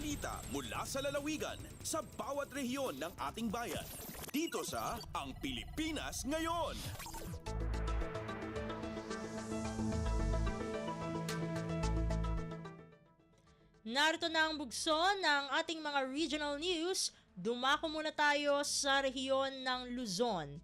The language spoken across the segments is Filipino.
Balita mula sa lalawigan sa bawat rehiyon ng ating bayan. Dito sa Ang Pilipinas Ngayon. Narito na ang bugso ng ating mga regional news. Dumako muna tayo sa rehiyon ng Luzon.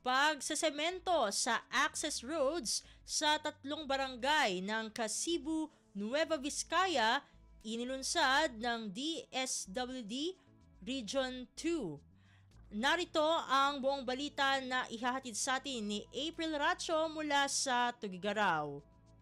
Pagsasemento sa access roads sa 3 barangay ng Kasibu, Nueva Vizcaya, inilunsad ng DSWD Region 2. Narito ang buong balita na ihahatid sa atin ni April Racho mula sa Tugigaraw.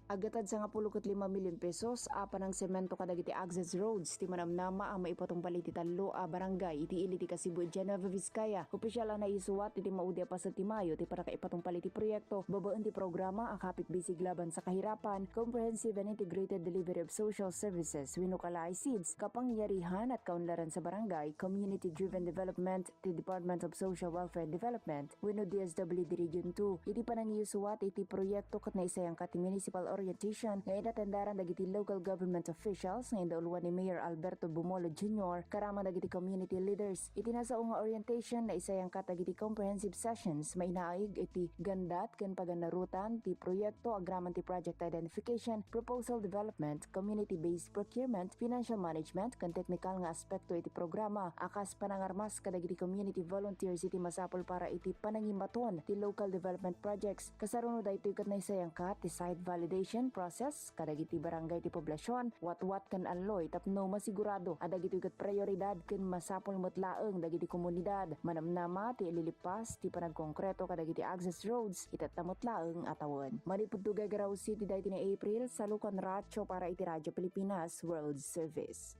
Agatad sa nga 15 milyon pesos, apan ang semento kadagiti access roads, ti manamnama ang maipatong baliti talo a barangay, iti iliti Kasibu, Nueva Vizcaya. Opisyal na isuwat, iti maudya pa sa Timayo, ti para kaipatong paliti proyekto, babaan ti programa, ang kapit bisig laban sa kahirapan, Comprehensive and Integrated Delivery of Social Services, winukalay SEEDS, kapangyarihan at kaunlaran sa barangay, Community-Driven Development, ti Department of Social Welfare Development, wino DSWD Region 2, iti panangiyusuwat, iti proyekto kat na isayang kati municipal orientation nga inatendaran dagiti local government officials nga indauluan ni Mayor Alberto Bumolo Jr. karama dagiti community leaders. Iti nasa unga orientation na isayang dagiti comprehensive sessions mainaig iti gandat ken paganarutan ti proyekto agraman ti project identification, proposal development, community-based procurement, financial management ken technical nga aspekto iti programa akas panangarmas kadagiti community volunteers iti masapol para iti panangimaton ti local development projects. Kasaruno daytoy ket na isayang ti site validation process kadagiti barangay ti poblasyon wat kan alloy tapno masigurado adagiti ket prioridad ken masapol metlaeng dagiti komunidad manamnama ti ililipas ti panagkonkreto kadagiti access roads itatamot laeng atawon. Manipudtugay Garaw City daytoy ni April sa Lucan Racho para iti Radyo Pilipinas World Service.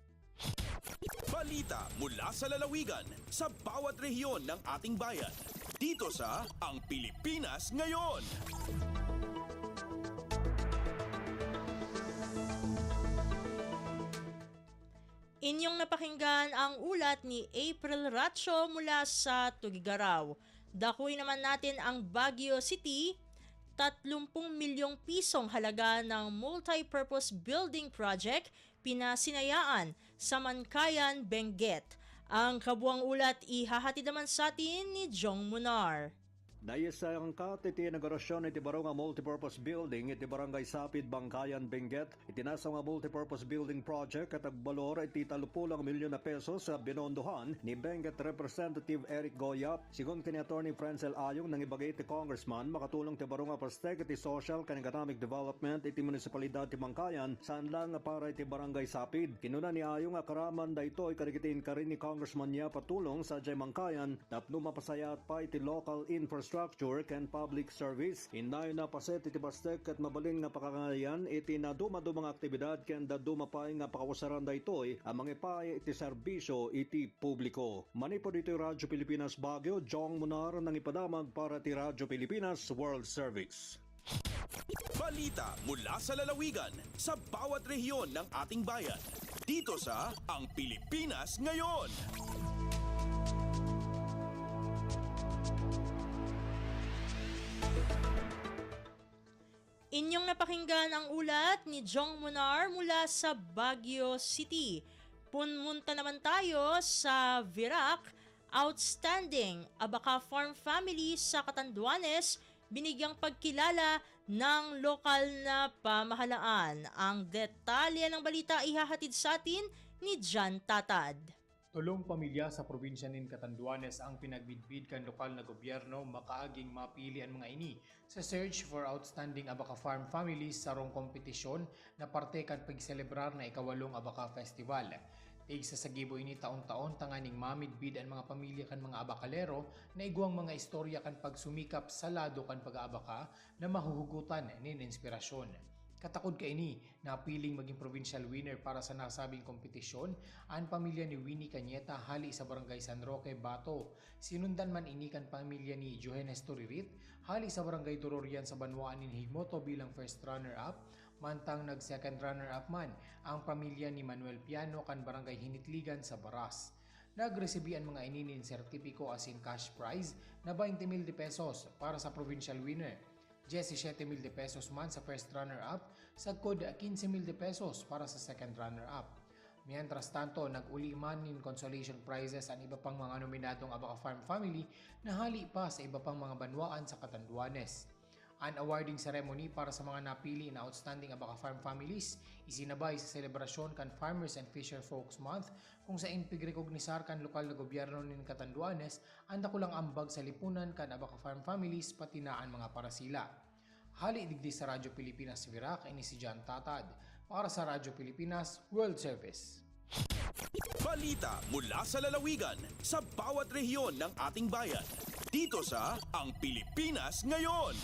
Balita mula sa lalawigan sa bawat rehiyon ng ating bayan. Dito sa Ang Pilipinas Ngayon. Inyong napakinggan ang ulat ni April Racho mula sa Tugigaraw. Dakuin naman natin ang Baguio City. 30 milyong pisong halaga ng multi-purpose building project pinasinayaan sa Mankayan, Benguet. Ang kabuang ulat ihahatid naman sa atin ni Jong Munar. Naisayang iti inaugurasyon iti baro nga multipurpose building iti barangay Sapid, Bangkayan, Benguet. Itinasa nga multipurpose building project at agbalor iti 30 milyon na pesos sa binondohan ni Benguet Representative Eric Goyap. Sigon kini Attorney Frenzel Ayong nang ibagay iti congressman makatulong ti baro nga prostek iti social and economic development iti munisipalidad ti Bangkayan saan lang para iti barangay Sapid. Kinuna ni Ayong akaraman daytoy kadikitin ka rin ni congressman niya patulong sa Jay Bangkayan tapno mapasayat pa iti local infrastructure and public service. Inay na paset iti bastek at mabalin nga pakangalayan iti na dumadumang aktibidad ken da dumapay nga pakawasaran daytoy ang mga ipay iti serbisyo iti publiko. Manipod iti Radyo Pilipinas Baguio, Jong Munar nang ipadamag para ti Radyo Pilipinas World Service. Balita mula sa lalawigan sa bawat rehiyon ng ating bayan. Dito sa Ang Pilipinas Ngayon. Inyong napakinggan ang ulat ni Jong Munar mula sa Baguio City. Pumunta naman tayo sa Virac. Outstanding Abaca Farm Family sa Catanduanes binigyang pagkilala ng lokal na pamahalaan. Ang detalye ng balita ihahatid sa atin ni Jan Tatad. Tulong pamilya sa probinsya nin Catanduanes ang pinagbidbid kan lokal na gobyerno makaaging mapili ang mga ini sa search for outstanding Abaca Farm families sa rong kompetisyon na parte kan pagselebrar na ikawalong Abaca Festival. Tig sa sagibo ini taon-taon tanganing mamidbid ang mga pamilya kan mga abakalero na iguang mga istorya kan pagsumikap sa lado kan pag-aabaka na mahuhugutan nin inspirasyon. Katakod ka ini na piling maging provincial winner para sa nasabing kompetisyon ang pamilya ni Winnie Cañeta hali sa barangay San Roque, Bato. Sinundan man ini kan pamilya ni Johannes Toririt hali sa barangay Dororian sa Banwaan ni Higmoto bilang first runner-up, mantang nag-second runner-up man ang pamilya ni Manuel Piano kan barangay Hinitligan sa Baras. Nagresibian mga ini nin sertipiko as in cash prize na 20,000 pesos para sa provincial winner. 17,000 pesos man sa first runner-up, sagkod 15,000 pesos para sa second runner-up. Mientras tanto, nag-uli man in consolation prizes ang iba pang mga nominadong Abaca Farm family na hali pa sa iba pang mga banwaan sa Catanduanes. Ang awarding ceremony para sa mga napili na outstanding Abaca Farm families isinabay sa selebrasyon kan Farmers and Fisher Folks Month kung saan pigrekognisar kan lokal na gobyerno nin Catanduanes ang dakulang ambag sa lipunan kan Abaca Farm families pati na ang mga parasila. Hali digdi sa Radyo Pilipinas Virac ini si John Tatad para sa Radyo Pilipinas World Service. Balita mula sa lalawigan sa bawat rehiyon ng ating bayan. Dito sa Ang Pilipinas Ngayon.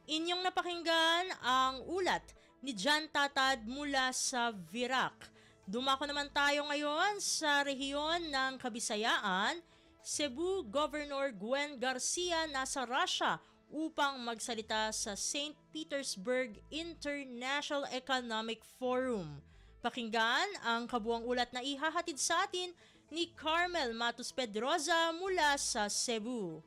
Inyong napakinggan ang ulat ni John Tatad mula sa Virac. Dumako naman tayo ngayon sa rehiyon ng Kabisayaan. Cebu Governor Gwen Garcia nasa Russia upang magsalita sa St. Petersburg International Economic Forum. Pakinggan ang kabuang ulat na ihahatid sa atin ni Carmel Matos Pedroza mula sa Cebu.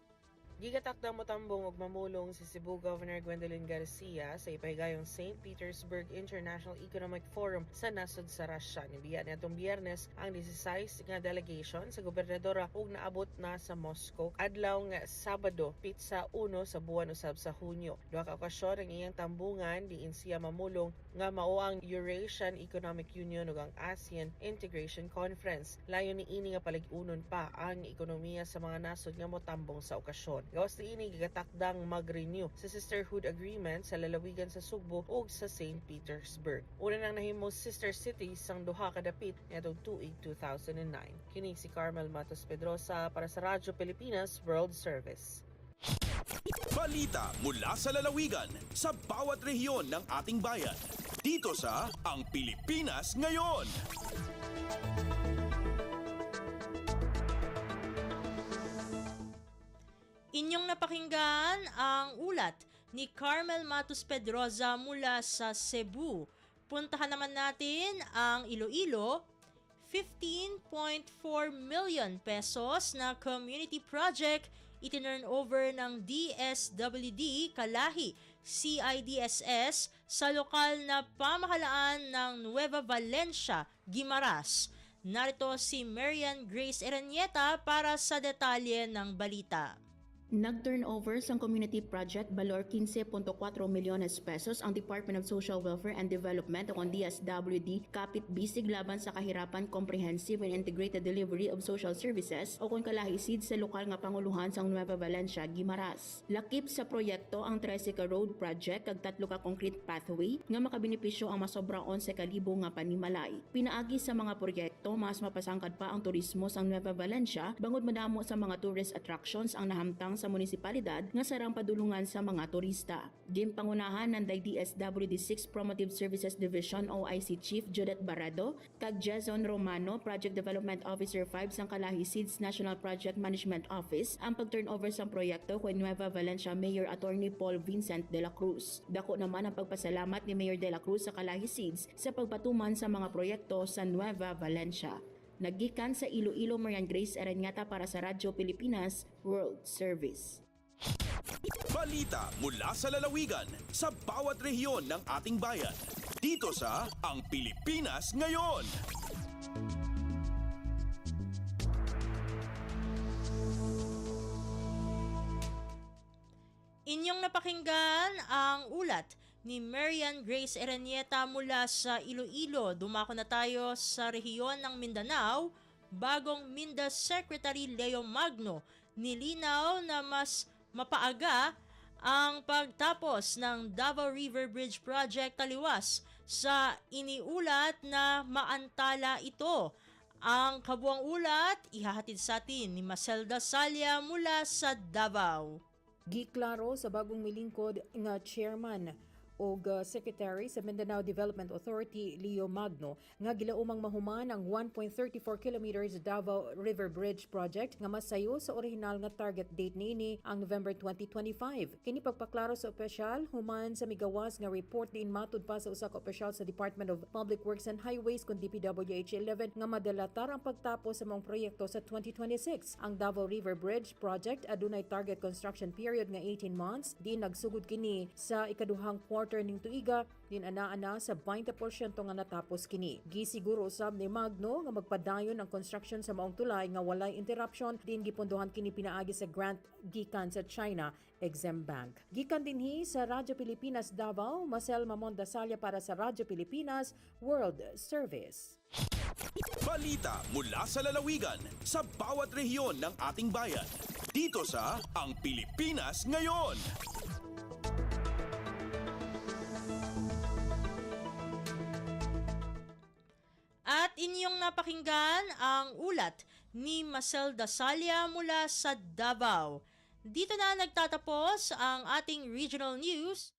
Gigatakda mo tambong og mamulong si Cebu Governor Gwendolyn Garcia sa ipahigayong St. Petersburg International Economic Forum sa nasod sa Russia. Nibiya nitong Biyernes ang 16 nga delegation sa gobernadora ug naabot na sa Moscow adlaw nga Sabado, pitsa 1 sa buwan usab sa Hunyo. Duha ka okasyon ang iyang tambungan diin siya mamulong nga mao ang Eurasian Economic Union ug ang ASEAN Integration Conference. Layo ni ini nga palig-unon pa ang ekonomiya sa mga nasod nga motambong sa okasyon. Gawas niini gigatakdang mag-renew sa Sisterhood Agreement sa lalawigan sa Sugbo ug sa St. Petersburg. Una nang nahimo sister cities sang duha ka dapit nitong tuig 2009. Kini si Carmel Matos Pedroza para sa Radyo Pilipinas World Service. Balita mula sa lalawigan sa bawat rehiyon ng ating bayan. Dito sa Ang Pilipinas Ngayon. Inyong napakinggan ang ulat ni Carmel Matos Pedroza mula sa Cebu. Puntahan naman natin ang Iloilo. 15.4 million pesos na community project itinurn over ng DSWD Kalahi CIDSS sa lokal na pamahalaan ng Nueva Valencia, Guimaras. Narito si Marian Grace Erenieta para sa detalye ng balita. Nag-turnover sa community project balor 15.4 milyones pesos ang Department of Social Welfare and Development o ang DSWD kapit bisig laban sa kahirapan comprehensive and integrated delivery of social services o kung kalahisid sa lokal nga panguluhan sa Nueva Valencia, Guimaras. Lakip sa proyekto ang Tricycle Road Project kag 3 ka concrete pathway nga makabenepisyo ang masobra 11,000 nga panimalay. Pinaagi sa mga proyekto mas mapasangkad pa ang turismo sa Nueva Valencia bangod madamo sa mga tourist attractions ang nahamtang sa munisipalidad nga sarang padulungan sa mga turista. Ginpangunahan ng DSWD 6 Promotive Services Division OIC Chief Judith Barrado kag Jason Romano, Project Development Officer 5 sang Kalahi Seeds National Project Management Office ang pag-turnover sa proyekto kay Nueva Valencia Mayor Attorney Paul Vincent de la Cruz. Dako naman ang pagpasalamat ni Mayor de la Cruz sa Kalahi Seeds sa pagpatuman sa mga proyekto sa Nueva Valencia. Naggikan sa Iloilo, Marian Grace Erenieta para sa Radyo Pilipinas World Service. Balita mula sa lalawigan sa bawat rehiyon ng ating bayan. Dito sa Ang Pilipinas Ngayon. Inyong napakinggan ang ulat ni Marian Grace Erenieta mula sa Iloilo. Dumako na tayo sa rehiyon ng Mindanao. Bagong Minda Secretary Leo Magno nilinaw na mas mapaaga ang pagtapos ng Davao River Bridge Project taliwas sa iniulat na maantala ito. Ang kabuang ulat ihahatid sa atin ni Maselda Salya mula sa Davao. Giklaro sa bagong milingkod nga chairman ug Secretary sa Mindanao Development Authority Leo Magno nga gilaumang mahuman ang 1.34 kilometers Davao River Bridge project nga masayo sa orihinal nga target date niini ang November 2025. Kini pagpaklaro sa opisyal human sa migawas nga report din matud pa sa usa ka opisyal sa Department of Public Works and Highways kun DPWH 11 nga madalatar ang pagtapos sa mga proyekto sa 2026. Ang Davao River Bridge project adunay target construction period nga 18 months. Di nagsugod kini sa ikaduhang quarter ning tuiga, din ana sa 20% nga natapos kini. Gisiguro usab ni Magno nga magpadayon ang construction sa maong tulay nga walay interruption, din gipondohan kini pinaagi sa grant gikan sa China Exim Bank. Gikan dinhi sa Radyo Pilipinas Davao, Marcel Mamon Dasalya para sa Radyo Pilipinas World Service. Balita mula sa lalawigan sa bawat rehiyon ng ating bayan. Dito sa Ang Pilipinas Ngayon. At inyong napakinggan ang ulat ni Marcel Dasalya mula sa Davao. Dito na nagtatapos ang ating regional news.